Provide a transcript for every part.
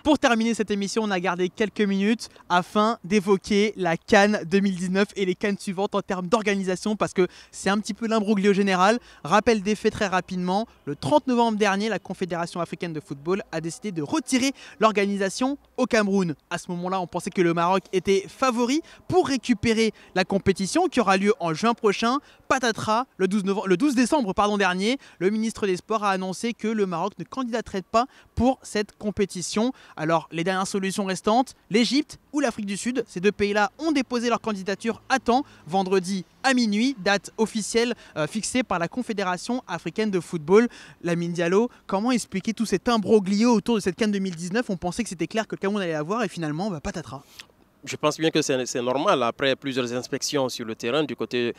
Pour terminer cette émission, on a gardé quelques minutes afin d'évoquer la CAN 2019 et les CAN suivantes en termes d'organisation parce que c'est un petit peu l'imbroglio général. Rappel des faits très rapidement, le 30 novembre dernier, la Confédération africaine de football a décidé de retirer l'organisation au Cameroun. À ce moment-là, on pensait que le Maroc était favori pour récupérer la compétition qui aura lieu en juin prochain. Patatras, le 12 décembre dernier, le ministre des Sports a annoncé que le Maroc ne candidaterait pas pour cette compétition. Alors, les dernières solutions restantes, l'Égypte ou l'Afrique du Sud, ces deux pays-là ont déposé leur candidature à temps, vendredi à minuit, date officielle fixée par la Confédération africaine de football. Lamine Diallo, comment expliquer tout cet imbroglio autour de cette CAN 2019? On pensait que c'était clair que le Cameroun allait l'avoir et finalement, patatras. Je pense bien que c'est normal. Après plusieurs inspections sur le terrain du côté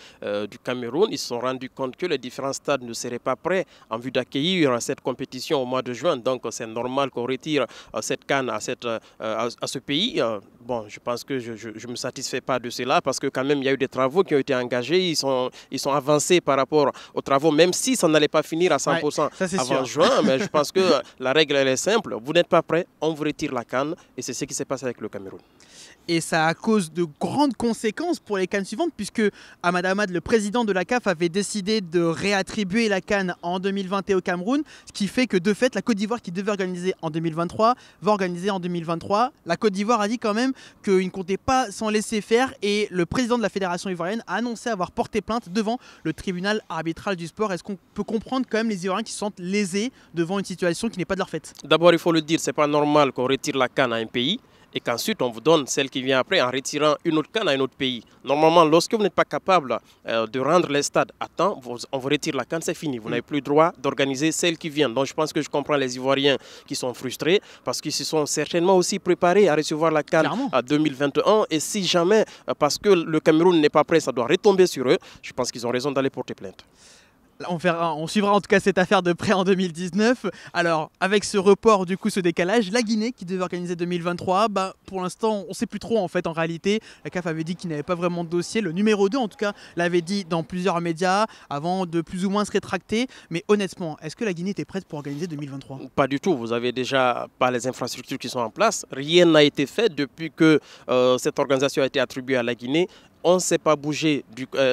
du Cameroun, ils se sont rendus compte que les différents stades ne seraient pas prêts en vue d'accueillir cette compétition au mois de juin. Donc c'est normal qu'on retire cette CAN à ce pays. Bon, je pense que je ne me satisfais pas de cela parce que quand même il y a eu des travaux qui ont été engagés. Ils sont avancés par rapport aux travaux, même si ça n'allait pas finir à 100% avant juin. Mais je pense que la règle elle est simple. Vous n'êtes pas prêt, on vous retire la CAN et c'est ce qui s'est passé avec le Cameroun. Et ça a cause de grandes conséquences pour les CAN suivantes puisque Ahmad Ahmad, le président de la CAF, avait décidé de réattribuer la CAN en 2021 au Cameroun, ce qui fait que de fait, la Côte d'Ivoire qui devait organiser en 2023 va organiser en 2023. La Côte d'Ivoire a dit quand même qu'il ne comptait pas s'en laisser faire et le président de la Fédération ivoirienne a annoncé avoir porté plainte devant le tribunal arbitral du sport. Est-ce qu'on peut comprendre quand même les Ivoiriens qui se sentent lésés devant une situation qui n'est pas de leur fait? D'abord, il faut le dire, ce n'est pas normal qu'on retire la CAN à un pays et qu'ensuite on vous donne celle qui vient après en retirant une autre CAN à un autre pays. Normalement, lorsque vous n'êtes pas capable de rendre les stades à temps, on vous retire la CAN, c'est fini. Vous n'avez plus le droit d'organiser celle qui vient. Donc je pense que je comprends les Ivoiriens qui sont frustrés parce qu'ils se sont certainement aussi préparés à recevoir la CAN à 2021. Et si jamais, parce que le Cameroun n'est pas prêt, ça doit retomber sur eux, je pense qu'ils ont raison d'aller porter plainte. On suivra en tout cas cette affaire de près en 2019. Alors, avec ce report, du coup, ce décalage, la Guinée qui devait organiser 2023, pour l'instant, on ne sait plus trop en fait en réalité. La CAF avait dit qu'il n'avait pas vraiment de dossier. Le numéro 2, en tout cas, l'avait dit dans plusieurs médias avant de plus ou moins se rétracter. Mais honnêtement, est-ce que la Guinée était prête pour organiser 2023? Pas du tout. Vous avez déjà pas les infrastructures qui sont en place. Rien n'a été fait depuis que cette organisation a été attribuée à la Guinée. On ne s'est pas bougé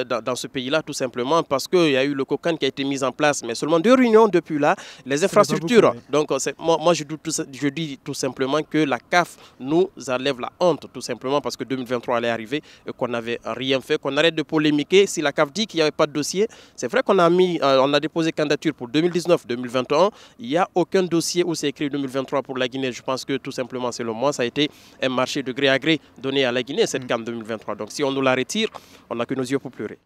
dans ce pays-là tout simplement parce qu'il y a eu le COCAN qui a été mis en place, mais seulement 2 réunions depuis là. Les infrastructures, donc moi je dis tout simplement que la CAF nous enlève la honte tout simplement parce que 2023 allait arriver et qu'on n'avait rien fait, qu'on arrête de polémiquer. Si la CAF dit qu'il n'y avait pas de dossier, c'est vrai qu'on a déposé candidature pour 2019-2021. Il n'y a aucun dossier où c'est écrit 2023 pour la Guinée. Je pense que tout simplement c'est le mois, ça a été un marché de gré à gré donné à la Guinée cette CAN 2023. Donc si on nous la retire, on n'a que nos yeux pour pleurer.